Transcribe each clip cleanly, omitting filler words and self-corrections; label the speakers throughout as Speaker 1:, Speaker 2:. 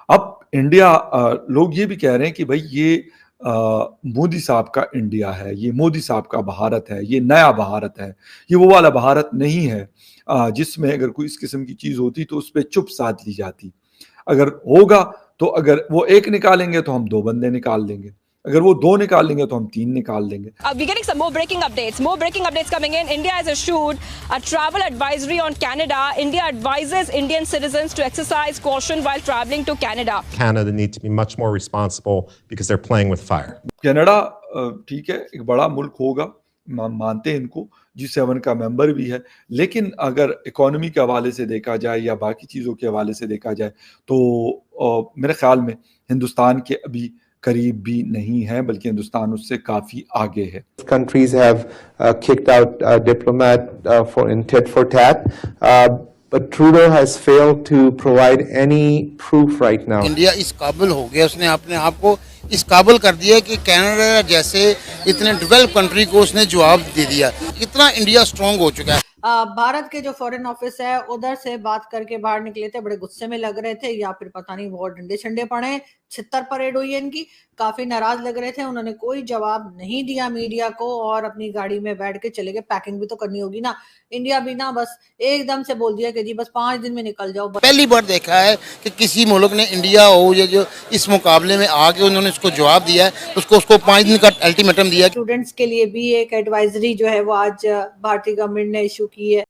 Speaker 1: अब इंडिया लोग ये भी कह रहे हैं कि भाई ये मोदी साहब का इंडिया है, ये मोदी साहब का भारत है, ये नया भारत है, ये वो वाला भारत नहीं है जिसमें अगर कोई इस किस्म की चीज़ होती तो उस पे चुप साध ली जाती। अगर होगा तो अगर वो 1 निकालेंगे तो हम 2 बंदे निकाल देंगे, अगर वो 2 निकाल लेंगे तो हम 3 निकाल देंगे।
Speaker 2: We're getting some more breaking updates. More breaking updates coming in. India has issued a travel advisory on Canada. India advises Indian citizens to exercise caution while traveling to Canada.
Speaker 3: Canada need to be much more responsible because they're playing with fire.
Speaker 1: Canada ठीक है, एक बड़ा मुल्क होगा, मानते हैं इनको, G7 का मेंबर भी है, लेकिन अगर इकोनॉमी के हवाले से देखा जाए या बाकी चीज़ों के हवाले से देखा जाए तो मेरे ख्याल में हिंदुस्तान के अभी करीब भी नहीं है, बल्कि हिंदुस्तान उससे काफ़ी आगे है।
Speaker 4: Countries have kicked out diplomat in tit for tat, but Trudeau has failed to provide any proof right now.
Speaker 5: India इस काबिल हो गया, उसने अपने आप को इस काबिल कर दिया कि कनाडा जैसे इतने डेवलप कंट्री को उसने जवाब दे दिया। इतना इंडिया स्ट्रांग हो चुका है।
Speaker 6: भारत के जो फॉरेन ऑफिस है उधर से बात करके बाहर निकले थे, बड़े गुस्से में लग रहे थे या फिर पता नहीं बहुत डंडे शंडे पड़े, छितर परेड हुई है इनकी, काफी नाराज लग रहे थे। उन्होंने कोई जवाब नहीं दिया मीडिया को और अपनी गाड़ी में बैठ के चले गए। पैकिंग भी तो करनी होगी ना, इंडिया भी ना बस एकदम से बोल दिया कि जी बस 5 दिन में निकल जाओ।
Speaker 5: पहली बार देखा है कि किसी मुल्क ने इंडिया हो या जो इस मुकाबले में आके उन्होंने उसको जवाब दिया है, उसको 5 दिन का अल्टीमेटम दिया।
Speaker 6: स्टूडेंट्स के लिए भी एक एडवाइजरी जो है वो आज भारतीय गवर्नमेंट ने इशू की है।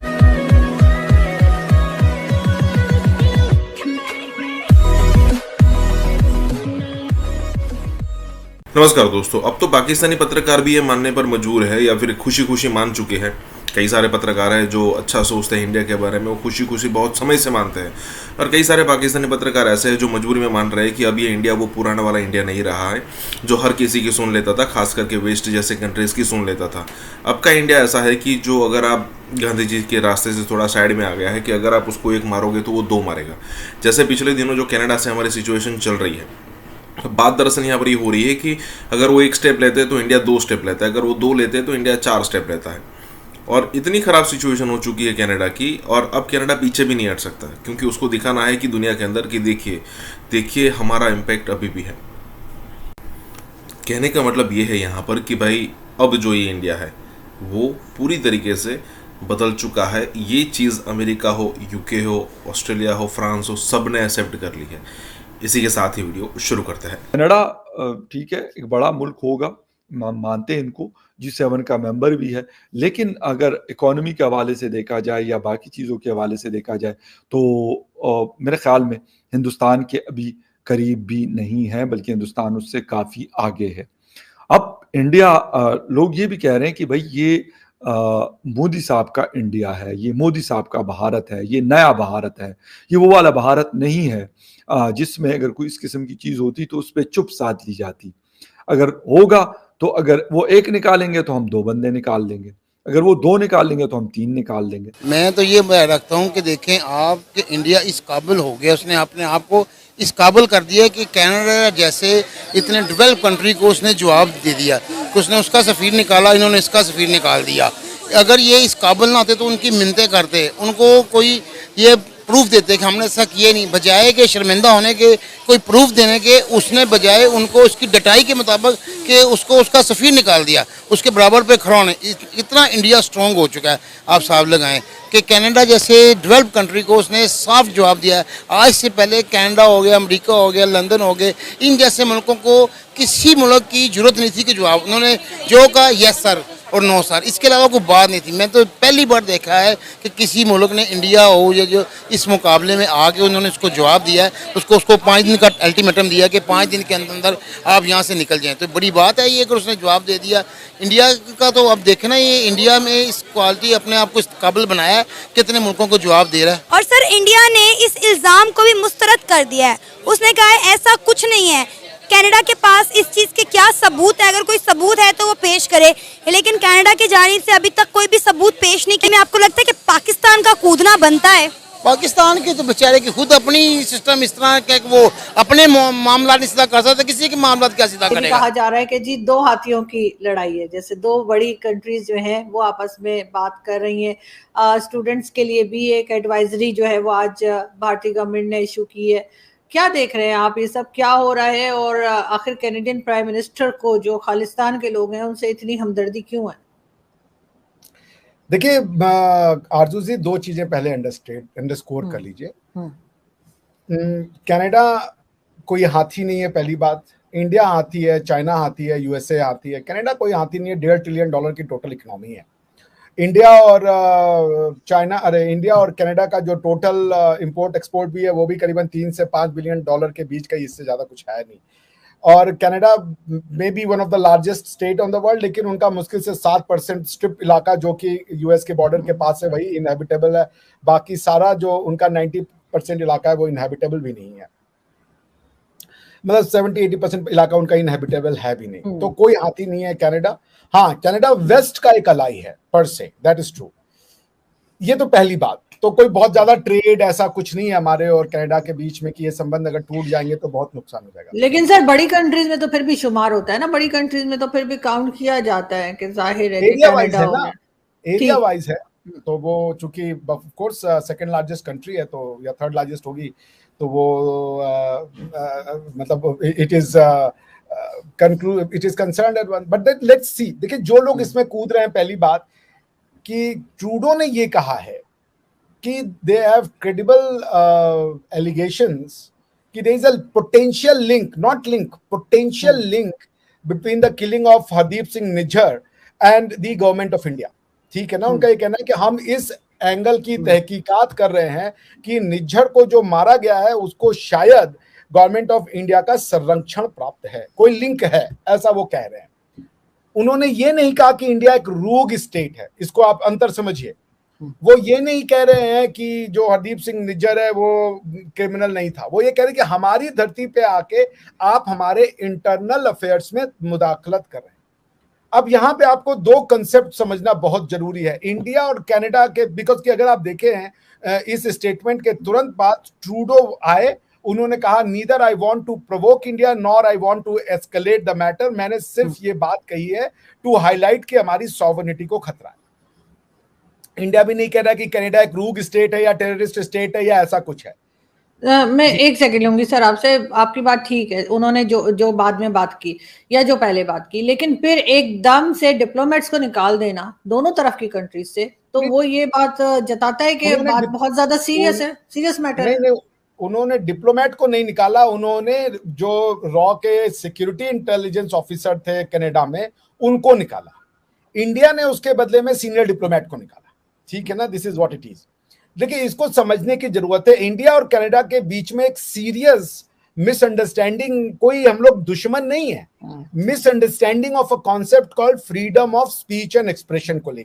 Speaker 7: नमस्कार दोस्तों, अब तो पाकिस्तानी पत्रकार भी ये मानने पर मजबूर है या फिर खुशी खुशी मान चुके हैं। कई सारे पत्रकार हैं जो अच्छा सोचते हैं इंडिया के बारे में, वो खुशी खुशी बहुत समय से मानते हैं, और कई सारे पाकिस्तानी पत्रकार ऐसे हैं जो मजबूरी में मान रहे हैं कि अब ये इंडिया वो पुराना वाला इंडिया नहीं रहा है जो हर किसी की सुन लेता था, खास करके वेस्ट जैसे कंट्रीज़ की सुन लेता था। अब का इंडिया ऐसा है कि जो अगर आप गांधी जी के रास्ते से थोड़ा साइड में आ गया है कि अगर आप उसको एक मारोगे तो वो 2 मारेगा। जैसे पिछले दिनों जो कनाडा से हमारी सिचुएशन चल रही है, बात दरअसल यहाँ पर ये हो रही है कि अगर वो 1 स्टेप लेते हैं तो इंडिया 2 स्टेप लेता है, अगर वो 2 लेते हैं तो इंडिया 4 स्टेप लेता है। और इतनी ख़राब सिचुएशन हो चुकी है कनाडा की, और अब कनाडा पीछे भी नहीं हट सकता, क्योंकि उसको दिखाना है कि दुनिया के अंदर कि देखिए हमारा इम्पैक्ट अभी भी है। कहने का मतलब ये है यहाँ पर कि भाई अब जो ये इंडिया है वो पूरी तरीके से बदल चुका है। ये चीज़ अमेरिका हो, यूके हो, ऑस्ट्रेलिया हो, फ्रांस हो, सब ने एक्सेप्ट कर ली है। इसी के साथ ही वीडियो शुरू करते हैं।
Speaker 1: कनाडा ठीक है, एक बड़ा मुल्क होगा, मानते हैं इनको, G7 का मेंबर भी है, लेकिन अगर इकोनॉमी के हवाले से देखा जाए या बाकी चीज़ों के हवाले से देखा जाए तो मेरे ख्याल में हिंदुस्तान के अभी करीब भी नहीं है, बल्कि हिंदुस्तान उससे काफ़ी आगे है। अब इंडिया लोग ये भी कह रहे हैं कि भाई ये मोदी साहब का इंडिया है, ये मोदी साहब का भारत है, ये नया भारत है, ये वो वाला भारत नहीं है जिसमें अगर कोई इस किस्म की चीज़ होती तो उस पे चुप साध ली जाती। अगर होगा तो अगर वो 1 निकालेंगे तो हम 2 बंदे निकाल देंगे, अगर वो 2 निकाल लेंगे तो हम 3 निकाल देंगे।
Speaker 5: मैं तो ये रखता हूँ कि देखें आप कि इंडिया इस काबिल हो गया, उसने अपने आप को इस काबिल कर दिया कि कनाडा जैसे इतने डेवलप कंट्री को उसने जवाब दे दिया। उसने उसका सफ़ीर निकाला, इन्होंने इसका सफ़ीर निकाल दिया। अगर ये इस काबिल ना आते तो उनकी मिन्नतें करते, उनको कोई ये प्रूफ देते कि हमने ऐसा किए नहीं, बजाय के शर्मिंदा होने के कोई प्रूफ देने के उसने बजाय उनको उसकी डटाई के मुताबिक कि उसको उसका सफ़ीर निकाल दिया, उसके बराबर पे खड़ा होने। इतना इंडिया स्ट्रांग हो चुका है, आप साहब लगाएं कि कनाडा जैसे डेवलप कंट्री को उसने साफ जवाब दिया है। आज से पहले कनाडा हो गया, अमेरिका हो गया, लंदन हो गए, इन जैसे मुल्कों को किसी मुल्क की जरूरत नहीं थी कि जवाब उन्होंने जो कहा यस सर और नो सर, इसके अलावा कोई बात नहीं थी। मैं तो पहली बार देखा है कि किसी मुल्क ने इंडिया हो या जो इस मुकाबले में आके उन्होंने उसको जवाब दिया है, उसको 5 दिन का अल्टीमेटम दिया कि 5 दिन के अंदर आप यहाँ से निकल जाएं। तो बड़ी बात है ये, अगर उसने जवाब दे दिया इंडिया का। तो अब देखना ये इंडिया में इस क्वालिटी अपने आप को इस काबिल बनाया है, कितने मुल्कों को जवाब दे रहा है।
Speaker 8: और सर इंडिया ने इस इल्ज़ाम को भी मुस्तरद कर दिया है, उसने कहा है ऐसा कुछ नहीं है। कनाडा के पास इस चीज़ के क्या सबूत है, अगर कोई सबूत है तो वो पेश करे, लेकिन कनाडा की जानिब से अभी तक कोई भी सबूत पेश नहीं किया। मैं आपको लगता है कि पाकिस्तान का कूदना बनता है?
Speaker 5: पाकिस्तान के तो बेचारे की खुद अपनी सिस्टम इस तरह के वो अपने मामला नहीं सीधा कर सकते, किसी के मामला क्या सीधा करेगा।
Speaker 6: कहा जा रहा है कि जी 2 हाथियों की लड़ाई है, जैसे 2 बड़ी कंट्रीज जो हैं वो आपस में बात कर रही हैं। स्टूडेंट्स के लिए भी एक एडवाइजरी जो है वो आज भारतीय गवर्नमेंट ने इशू की है क्या देख रहे हैं आप, ये सब क्या हो रहा है? और आखिर कैनेडियन प्राइम मिनिस्टर को, जो खालिस्तान के लोग हैं, उनसे इतनी हमदर्दी क्यों है?
Speaker 9: देखिए आरजू जी, दो चीजें पहले अंडरस्कोर कर लीजिए। कनाडा कोई हाथी नहीं है, पहली बात। इंडिया हाथी है, चाइना हाथी है, यूएसए हाथी है, कनाडा कोई हाथी नहीं है। $1.5 ट्रिलियन की टोटल इकोनॉमी है। इंडिया और कनाडा का जो टोटल इंपोर्ट एक्सपोर्ट भी है वो भी करीबन $3 से $5 बिलियन के बीच का, इससे ज्यादा कुछ है नहीं। और कनाडा में be one of the largest state on the world, लेकिन उनका मुश्किल से 7% स्ट्रिप इलाका जो कि यूएस के बॉर्डर के पास है वही इनहेबिटेबल है। बाकी सारा जो उनका 90% इलाका है वो इनहेबिटेबल भी नहीं है, मतलब 70-80% इलाका उनका इनहेबिटेबल है भी नहीं। तो कोई हाथी नहीं है कनाडा। हाँ, कनाडा वेस्ट का एक अलाई है पर से, दैट इज ट्रू। ये तो पहली बात। तो कोई बहुत ज्यादा ट्रेड ऐसा कुछ नहीं है हमारे और कनाडा के बीच में कि ये संबंध अगर टूट जाएंगे तो बहुत नुकसान हो जाएगा।
Speaker 6: लेकिन सर बड़ी कंट्रीज में तो फिर भी शुमार होता है ना, बड़ी कंट्रीज में तो फिर भी काउंट किया जाता है कि जाहिर है कि
Speaker 9: एरिया वाइज है ना, एरिया
Speaker 6: ठीक।
Speaker 9: वाइज है। तो वो चूंकि of course second largest country है, तो या थर्ड लार्जेस्ट होगी, तो वो मतलब it is concerned at one. But let's see, देखिए जो लोग इसमें कूद रहे हैं, पहली बात कि ट्रूडो ने ये कहा है कि दे हैव क्रेडिबल एलिगेशंस कि there is a potential link, not link, potential link between the killing of Hardeep Singh Nijjar and the government of India. ठीक है ना, उनका ये कहना है कि हम इस एंगल की तहकीकात कर रहे हैं कि निज्जर को जो मारा गया है उसको शायद गवर्नमेंट ऑफ इंडिया का संरक्षण प्राप्त है, कोई लिंक है, ऐसा वो कह रहे हैं। उन्होंने ये नहीं कहा कि इंडिया एक रोग स्टेट है, इसको आप अंतर समझिए। वो ये नहीं कह रहे हैं कि जो हरदीप सिंह निज्जर है वो क्रिमिनल नहीं था। वो ये कह रहे हैं कि हमारी धरती पे आके आप हमारे इंटरनल अफेयर्स में मुदाखलत कर रहे हैं। अब यहाँ पे आपको दो कंसेप्ट समझना बहुत जरूरी है, इंडिया और कनाडा के। बिकॉज कि अगर आप देखे हैं इस स्टेटमेंट के तुरंत बाद ट्रूडो आए, उन्होंने कहा neither I want to provoke India nor I want to escalate the matter. मैंने सिर्फ ये बात कही है टू हाईलाइट कि हमारी सॉवरेनिटी को खतरा है। इंडिया भी नहीं कह रहा कि कनाडा एक रूग स्टेट है या टेररिस्ट स्टेट है या ऐसा कुछ है।
Speaker 6: मैं एक सेकंड लूंगी सर आपसे, आपकी बात ठीक है, उन्होंने जो बाद में बात की या जो पहले बात की, लेकिन फिर एकदम से डिप्लोमेट्स को निकाल देना दोनों तरफ की कंट्रीज से, तो वो ये बात जताता है कि बात बहुत ज्यादा सीरियस है, सीरियस मैटर है।
Speaker 9: नहीं, उन्होंने डिप्लोमेट को नहीं निकाला, उन्होंने जो रॉ के सिक्योरिटी इंटेलिजेंस ऑफिसर थे कनाडा में उनको निकाला। इंडिया ने उसके बदले में सीनियर डिप्लोमेट को निकाला। ठीक है ना, this is what it is. लेकिन इसको समझने की जरूरत है, इंडिया और कनाडा के बीच में एक सीरियस मिसअंडरस्टैंडिंग, कोई हम लोग दुश्मन नहीं है, misunderstanding of a concept called freedom of speech and expression को लेकर